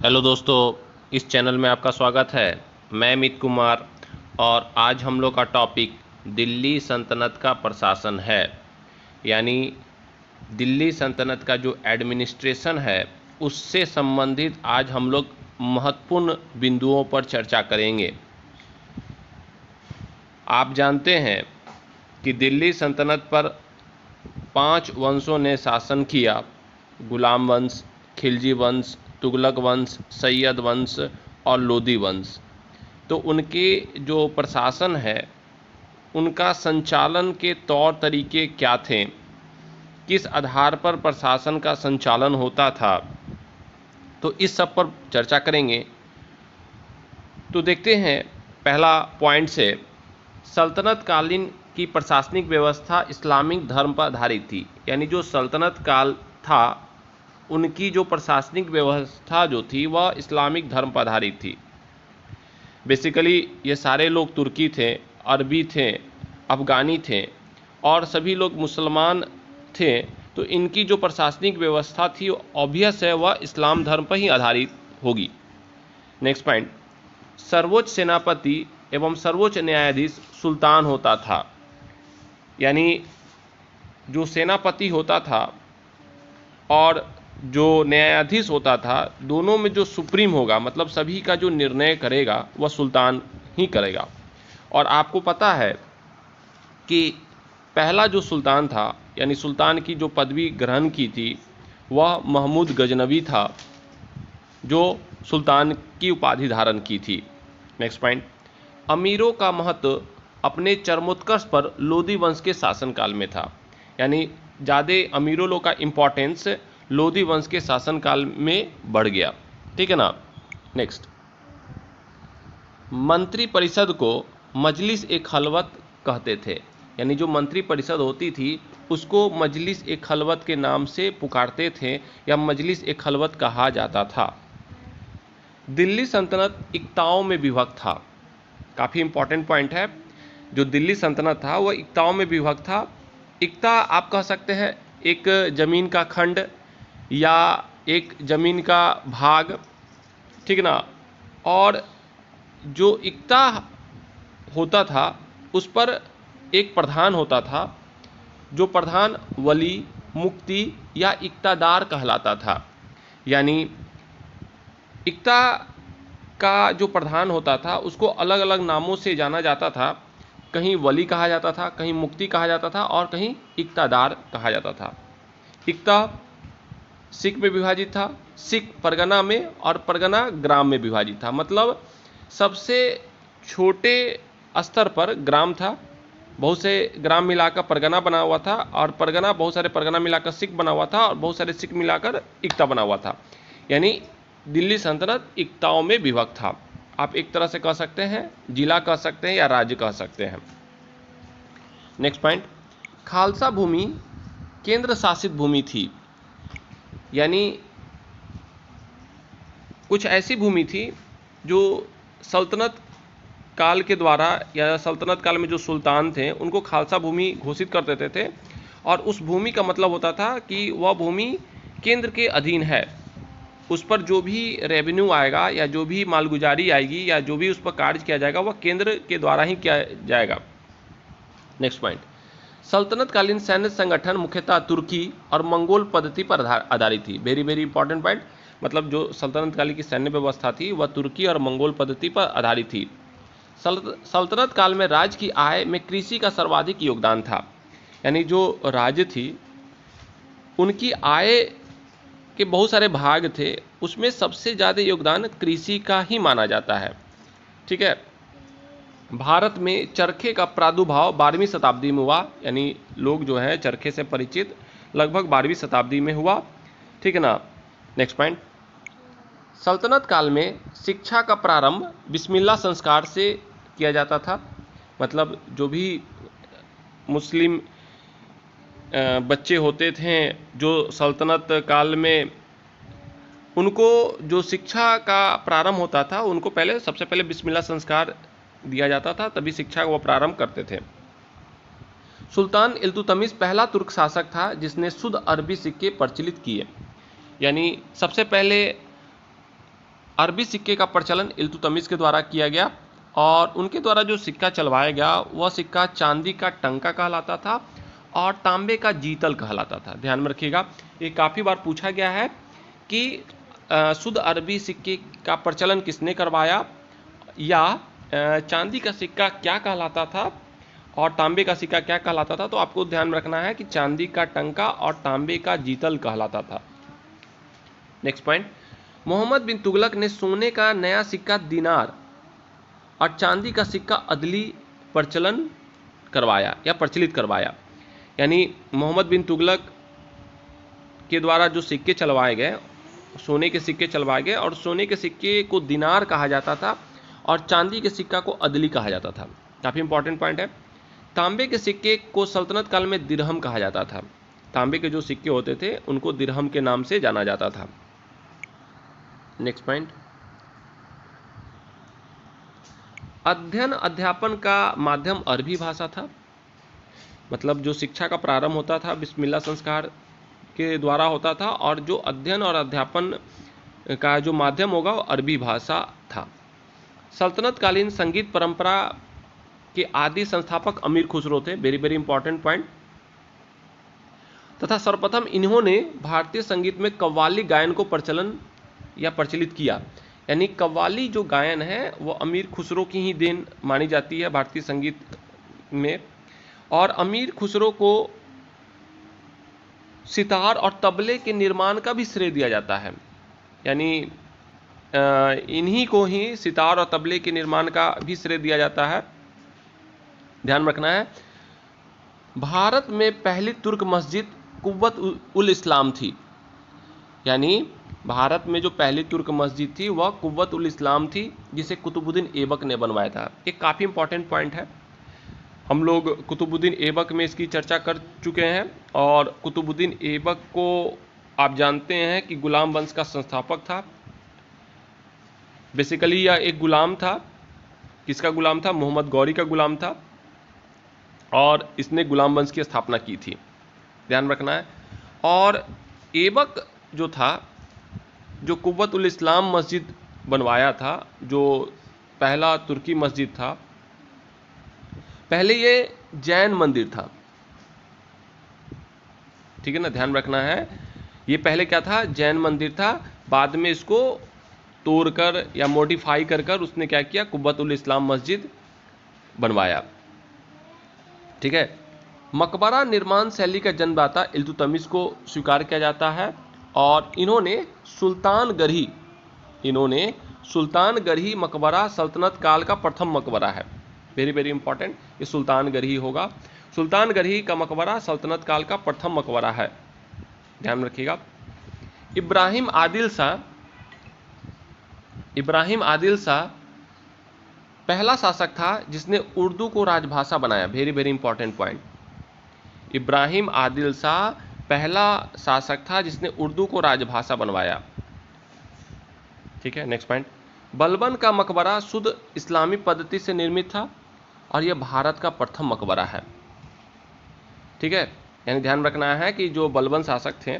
Hello दोस्तों, इस channel में आपका स्वागत है। मैं अमित कुमार और आज हम लोग का टॉपिक दिल्ली सल्तनत का प्रशासन है। यानी दिल्ली सल्तनत का जो एडमिनिस्ट्रेशन है उससे संबंधित आज हम लोग महत्वपूर्ण बिंदुओं पर चर्चा करेंगे। आप जानते हैं कि दिल्ली सल्तनत पर 5 वंशों ने शासन किया: गुलाम वंश, खिलजी वंश, तुगलक वंश, सैयद वंश और लोदी वंश। तो उनके जो प्रशासन है उनका संचालन के तौर तरीके क्या थे, किस आधार पर प्रशासन का संचालन होता था, तो इस सब पर चर्चा करेंगे। तो देखते हैं पहला पॉइंट से, सल्तनत कालीन की प्रशासनिक व्यवस्था इस्लामिक धर्म पर आधारित थी। यानी जो सल्तनत काल था उनकी जो प्रशासनिक व्यवस्था जो थी वह इस्लामिक धर्म पर आधारित थी। बेसिकली ये सारे लोग तुर्की थे, अरबी थे, अफ़गानी थे और सभी लोग मुसलमान थे। तो इनकी जो प्रशासनिक व्यवस्था थी ऑब्वियस है वह इस्लाम धर्म पर ही आधारित होगी। नेक्स्ट पॉइंट, सर्वोच्च सेनापति एवं सर्वोच्च न्यायाधीश सुल्तान होता था। यानी जो सेनापति होता था और जो न्यायाधीश होता था, दोनों में जो सुप्रीम होगा, मतलब सभी का जो निर्णय करेगा वह सुल्तान ही करेगा। और आपको पता है कि पहला जो सुल्तान था, यानी सुल्तान की जो पदवी ग्रहण की थी वह महमूद गजनवी था, जो सुल्तान की उपाधि धारण की थी। नेक्स्ट पॉइंट, अमीरों का महत्व अपने चरमोत्कर्ष पर लोदी वंश के शासनकाल में था। यानी ज़्यादा अमीरों लोग का इम्पोर्टेंस लोदी वंश के शासनकाल में बढ़ गया। ठीक है ना। नेक्स्ट, मंत्री परिषद को मजलिस ए खलवत कहते थे। यानी जो मंत्री परिषद होती थी उसको मजलिस ए खलवत के नाम से पुकारते थे या मजलिस ए खलवत कहा जाता था। दिल्ली सल्तनत इक्ताओं में विभक्त था। काफ़ी इंपॉर्टेंट पॉइंट है। जो दिल्ली सल्तनत था वह इक्ताओं में विभक्त था। इक्ता आप कह सकते हैं एक ज़मीन का खंड या एक ज़मीन का भाग, ठीक ना। और जो इक्ता होता था उस पर एक प्रधान होता था, जो प्रधान वली, मुक्ति या इक्तादार कहलाता था। यानी इक्ता का जो प्रधान होता था उसको अलग अलग नामों से जाना जाता था। कहीं वली कहा जाता था, कहीं मुक्ति कहा जाता था और कहीं इक्तादार कहा जाता था। इक्ता सिख में विभाजित था, सिख परगना में और परगना ग्राम में विभाजित था। मतलब सबसे छोटे स्तर पर ग्राम था, बहुत से ग्राम मिलाकर परगना बना हुआ था और परगना बहुत सारे परगना मिलाकर सिख बना हुआ था और बहुत सारे सिख मिलाकर इक्ता बना हुआ था। यानी दिल्ली सल्तनत इक्ताओं में विभक्त था। आप एक तरह से कह सकते हैं जिला कह सकते हैं या राज्य कह सकते हैं। नेक्स्ट पॉइंट, खालसा भूमि केंद्र शासित भूमि थी। यानी कुछ ऐसी भूमि थी जो सल्तनत काल के द्वारा या सल्तनत काल में जो सुल्तान थे उनको खालसा भूमि घोषित कर देते थे। और उस भूमि का मतलब होता था कि वह भूमि केंद्र के अधीन है, उस पर जो भी रेवेन्यू आएगा या जो भी मालगुजारी आएगी या जो भी उस पर कार्य किया जाएगा वह केंद्र के द्वारा ही किया जाएगा। नेक्स्ट पॉइंट, सल्तनतकालीन सैन्य संगठन मुख्यतः तुर्की और मंगोल पद्धति पर आधारित थी। Very very important point. मतलब जो सल्तनत काल की सैन्य व्यवस्था थी वह तुर्की और मंगोल पद्धति पर आधारित थी। सल्तनत काल में राज्य की आय में कृषि का सर्वाधिक योगदान था। यानी जो राज्य थी उनकी आय के बहुत सारे भाग थे, उसमें सबसे ज़्यादा योगदान कृषि का ही माना जाता है। ठीक है। भारत में चरखे का प्रादुर्भाव 12वीं शताब्दी में हुआ। यानी लोग जो हैं चरखे से परिचित लगभग 12वीं शताब्दी में हुआ। ठीक है ना। नेक्स्ट पॉइंट, सल्तनत काल में शिक्षा का प्रारंभ बिस्मिल्लाह संस्कार से किया जाता था। मतलब जो भी मुस्लिम बच्चे होते थे जो सल्तनत काल में, उनको जो शिक्षा का प्रारंभ होता था उनको पहले सबसे पहले बिस्मिल्लाह संस्कार दिया जाता था, तभी शिक्षा को प्रारंभ करते थे। सुल्तान इल्तुतमिश पहला तुर्क शासक था जिसने शुद्ध अरबी सिक्के प्रचलित किए। यानी सबसे पहले अरबी सिक्के का प्रचलन इल्तुतमिश के द्वारा किया गया और उनके द्वारा जो सिक्का चलवाया गया वह सिक्का चांदी का टंका कहलाता था और तांबे का जीतल कहलाता था। ध्यान में रखिएगा, ये काफ़ी बार पूछा गया है कि शुद्ध अरबी सिक्के का प्रचलन किसने करवाया, या चांदी का सिक्का क्या कहलाता था और तांबे का सिक्का क्या कहलाता था। तो आपको ध्यान में रखना है कि चांदी का टंका और तांबे का जीतल कहलाता था। नेक्स्ट पॉइंट, मोहम्मद बिन तुगलक ने सोने का नया सिक्का दिनार और चांदी का सिक्का अदली प्रचलन करवाया या प्रचलित करवाया। यानी मोहम्मद बिन तुगलक के द्वारा जो सिक्के चलवाए गए, सोने के सिक्के चलवाए गए और सोने के सिक्के को दिनार कहा जाता था और चांदी के सिक्का को अदली कहा जाता था। काफ़ी इंपॉर्टेंट पॉइंट है। तांबे के सिक्के को सल्तनत काल में दिरहम कहा जाता था। तांबे के जो सिक्के होते थे उनको दिरहम के नाम से जाना जाता था। नेक्स्ट पॉइंट, अध्ययन अध्यापन का माध्यम अरबी भाषा था। मतलब जो शिक्षा का प्रारंभ होता था बिस्मिल्लाह संस्कार के द्वारा होता था और जो अध्ययन और अध्यापन का जो माध्यम होगा वो अरबी भाषा था। सल्तनत कालीन संगीत परंपरा के आदि संस्थापक अमीर खुसरो थे। Very very important point. तथा सर्वप्रथम इन्होंने भारतीय संगीत में कव्वाली गायन को प्रचलन या प्रचलित किया। यानी कव्वाली जो गायन है वो अमीर खुसरो की ही देन मानी जाती है भारतीय संगीत में। और अमीर खुसरो को सितार और तबले के निर्माण का भी श्रेय दिया जाता है। यानी इन्हीं को ही सितार और तबले के निर्माण का भी श्रेय दिया जाता है। ध्यान रखना है, भारत में पहली तुर्क मस्जिद कुव्वत उल इस्लाम थी। यानी भारत में जो पहली तुर्क मस्जिद थी वह कुव्वत उल इस्लाम थी, जिसे कुतुबुद्दीन ऐबक ने बनवाया था। एक काफ़ी इंपॉर्टेंट पॉइंट है। हम लोग कुतुबुद्दीन ऐबक में इसकी चर्चा कर चुके हैं और कुतुबुद्दीन ऐबक को आप जानते हैं कि गुलाम वंश का संस्थापक था। बेसिकली यह एक गुलाम था। किसका गुलाम था? मोहम्मद गौरी का गुलाम था और इसने गुलाम वंश की स्थापना की थी। ध्यान रखना है। और ऐबक जो था, जो कुव्वत उल इस्लाम मस्जिद बनवाया था, जो पहला तुर्की मस्जिद था, पहले ये जैन मंदिर था। ठीक है ना, ध्यान रखना है। ये पहले क्या था? जैन मंदिर था। बाद में इसको तोड़कर या मॉडिफाई कर कर उसने क्या किया? कुव्वत उल इस्लाम मस्जिद बनवाया। ठीक है। मकबरा निर्माण शैली का जन्मदाता इल्तुतमिश को स्वीकार किया जाता है और इन्होंने सुल्तानगढ़ी मकबरा सल्तनत काल का प्रथम मकबरा है। वेरी वेरी इंपॉर्टेंट, ये सुल्तानगढ़ी होगा। सुल्तानगढ़ी का मकबरा सल्तनत काल का प्रथम मकबरा है। ध्यान रखिएगा। इब्राहिम आदिल शाह पहला शासक था जिसने उर्दू को राजभाषा बनाया। Very very important point. Ibrahim Adil Shah पहला शासक था जिसने उर्दू को राजभाषा बनवाया। ठीक है। नेक्स्ट पॉइंट, बलबन का मकबरा शुद्ध इस्लामी पद्धति से निर्मित था और यह भारत का प्रथम मकबरा है। ठीक है। यानी ध्यान रखना है कि जो बलबन शासक थे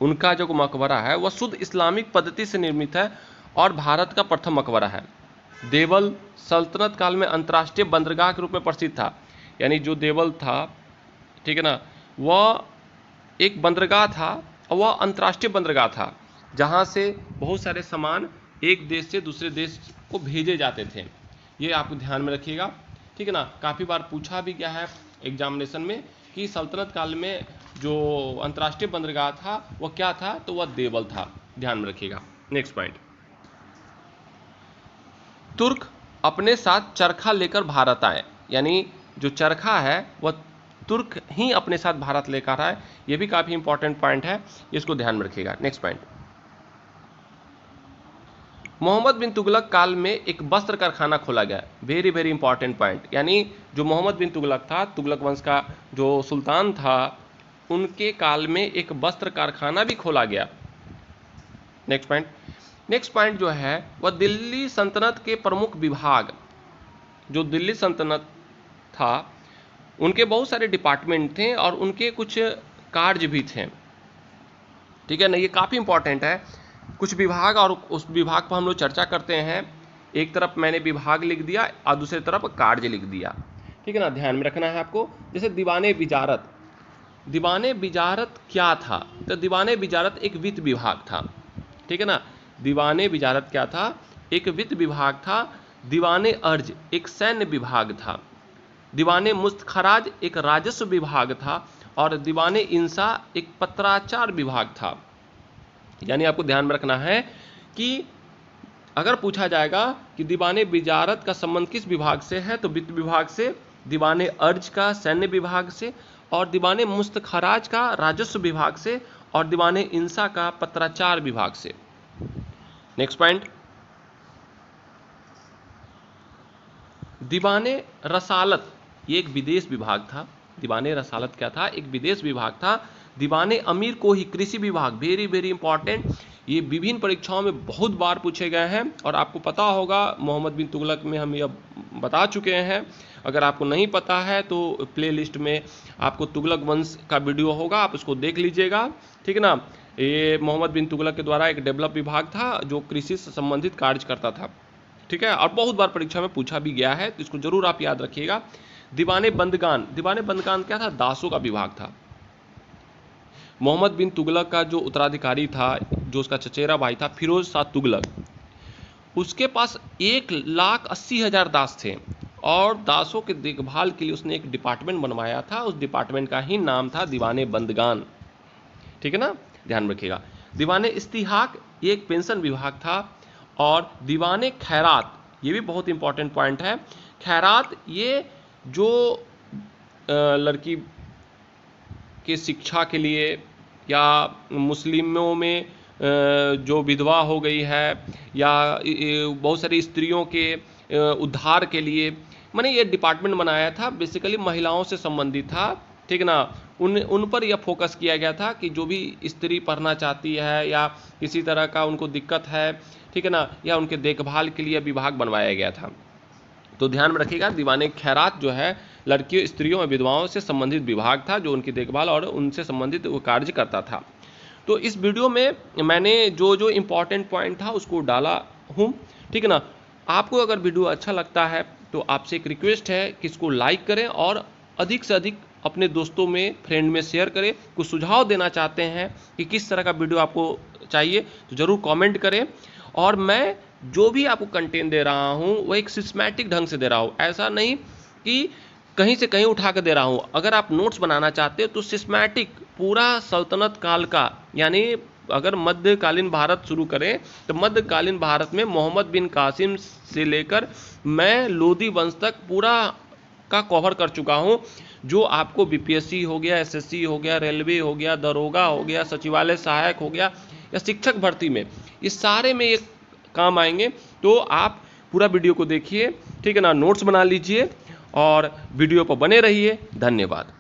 उनका जो मकबरा है वह शुद्ध इस्लामिक पद्धति से निर्मित है और भारत का प्रथम मकबरा है। देवल सल्तनत काल में अंतर्राष्ट्रीय बंदरगाह के रूप में प्रसिद्ध था। यानी जो देवल था, ठीक है ना, वह एक बंदरगाह था और वह अंतर्राष्ट्रीय बंदरगाह था जहाँ से बहुत सारे सामान एक देश से दूसरे देश को भेजे जाते थे। ये आप ध्यान में रखिएगा। ठीक है ना। काफ़ी बार पूछा भी गया है एग्जामिनेशन में कि सल्तनत काल में जो अंतर्राष्ट्रीय बंदरगाह था वह क्या था, तो वह देवल था। ध्यान में रखिएगा। नेक्स्ट पॉइंट, तुर्क अपने साथ चरखा लेकर भारत आए। यानी जो चरखा है वह तुर्क ही अपने साथ भारत लेकर आए। यह भी काफ़ी इंपॉर्टेंट पॉइंट है, इसको ध्यान में रखिएगा। नेक्स्ट पॉइंट, मोहम्मद बिन तुगलक काल में एक वस्त्र कारखाना खोला गया। Very very important point. यानी जो मोहम्मद बिन तुगलक था, तुगलक वंश का जो सुल्तान था, उनके काल में एक वस्त्र कारखाना भी खोला गया। नेक्स्ट पॉइंट जो है वह दिल्ली सल्तनत के प्रमुख विभाग, जो दिल्ली सल्तनत था उनके बहुत सारे डिपार्टमेंट थे और उनके कुछ कार्य भी थे। ठीक है ना, ये काफ़ी इंपॉर्टेंट है। कुछ विभाग और उस विभाग पर हम लोग चर्चा करते हैं। एक तरफ मैंने विभाग लिख दिया और दूसरी तरफ कार्य लिख दिया, ठीक है ना, ध्यान में रखना है आपको। जैसे दीवाने विजारत, दीवाने विजारत क्या था? तो दीवाने विजारत एक वित्त विभाग था, ठीक है ना। दीवाने विजारत क्या था? एक वित्त विभाग था। दीवाने अर्ज एक सैन्य विभाग था। दीवाने मुस्तखराज एक राजस्व विभाग था। और दीवाने इंसा एक पत्राचार विभाग था। यानी आपको ध्यान में रखना है कि अगर पूछा जाएगा कि दीवाने विजारत का संबंध किस विभाग से है, तो वित्त विभाग से, दीवाने अर्ज का सैन्य विभाग से, और दीवाने मुस्तखराज का राजस्व विभाग से, और दीवाने इंसा का पत्राचार विभाग से। नेक्स्ट पॉइंट, दीवाने रसालत ये एक विदेश विभाग था। दीवाने रसालत क्या था? एक विदेश विभाग था। दीवाने अमीर को ही कृषि विभाग, वेरी वेरी इंपॉर्टेंट, ये विभिन्न परीक्षाओं में बहुत बार पूछे गए हैं और आपको पता होगा मोहम्मद बिन तुगलक में हम यह बता चुके हैं। अगर आपको नहीं पता है तो प्लेलिस्ट में आपको तुगलक वंश का वीडियो होगा, आप उसको देख लीजिएगा, ठीक है ना। ये मोहम्मद बिन तुगलक के द्वारा एक डेवलप विभाग था जो कृषि से संबंधित कार्य करता था, ठीक है, और बहुत बार परीक्षा में पूछा भी गया है, तो इसको जरूर आप याद रखिएगा। दीवाने बंदगान, दीवाने बंदगान क्या था? दासों का विभाग था। मोहम्मद बिन तुगलक का जो उत्तराधिकारी था, जो उसका चचेरा भाई था फिरोज शाह तुगलक, उसके पास 1,80,000 दास थे और दासों के देखभाल के लिए उसने एक डिपार्टमेंट बनवाया था। उस डिपार्टमेंट का ही नाम था दीवाने बंदगान, ठीक है ना, ध्यान रखिएगा। दीवाने इस्तिहाक ये एक पेंशन विभाग था। और दीवाने खैरात ये भी बहुत इंपॉर्टेंट पॉइंट है। खैरात ये जो लड़की के शिक्षा के लिए या मुस्लिमों में जो विधवा हो गई है या बहुत सारी स्त्रियों के उद्धार के लिए मैंने ये डिपार्टमेंट बनाया था। बेसिकली महिलाओं से संबंधित था, ठीक है ना। उन पर यह फोकस किया गया था कि जो भी स्त्री पढ़ना चाहती है या किसी तरह का उनको दिक्कत है, ठीक है ना, या उनके देखभाल के लिए विभाग बनवाया गया था। तो ध्यान में रखिएगा, दीवाने खैरात जो है लड़कियों, स्त्रियों और विधवाओं से संबंधित विभाग था जो उनकी देखभाल और उनसे संबंधित वो कार्य करता था। तो इस वीडियो में मैंने जो जो इम्पोर्टेंट पॉइंट था उसको डाला हूँ, ठीक है ना। आपको अगर वीडियो अच्छा लगता है तो आपसे एक रिक्वेस्ट है कि इसको लाइक करें और अधिक से अधिक अपने दोस्तों में, फ्रेंड में शेयर करें। कुछ सुझाव देना चाहते हैं कि किस तरह का वीडियो आपको चाहिए तो ज़रूर कमेंट करें। और मैं जो भी आपको कंटेंट दे रहा हूँ वो एक सिस्टमैटिक ढंग से दे रहा हूँ, ऐसा नहीं कि कहीं से कहीं उठा कर दे रहा हूँ। अगर आप नोट्स बनाना चाहते हो तो सिस्टमैटिक पूरा सल्तनत काल का, यानी अगर मध्यकालीन भारत शुरू करें तो मध्यकालीन भारत में मोहम्मद बिन कासिम से लेकर मैं लोदी वंश तक पूरा का कवर कर चुका हूँ। जो आपको बीपीएससी हो गया, एसएससी हो गया, रेलवे हो गया, दरोगा हो गया, सचिवालय सहायक हो गया या शिक्षक भर्ती में, इस सारे में ये काम आएंगे। तो आप पूरा वीडियो को देखिए, ठीक है ना, नोट्स बना लीजिए और वीडियो पर बने रहिए। धन्यवाद।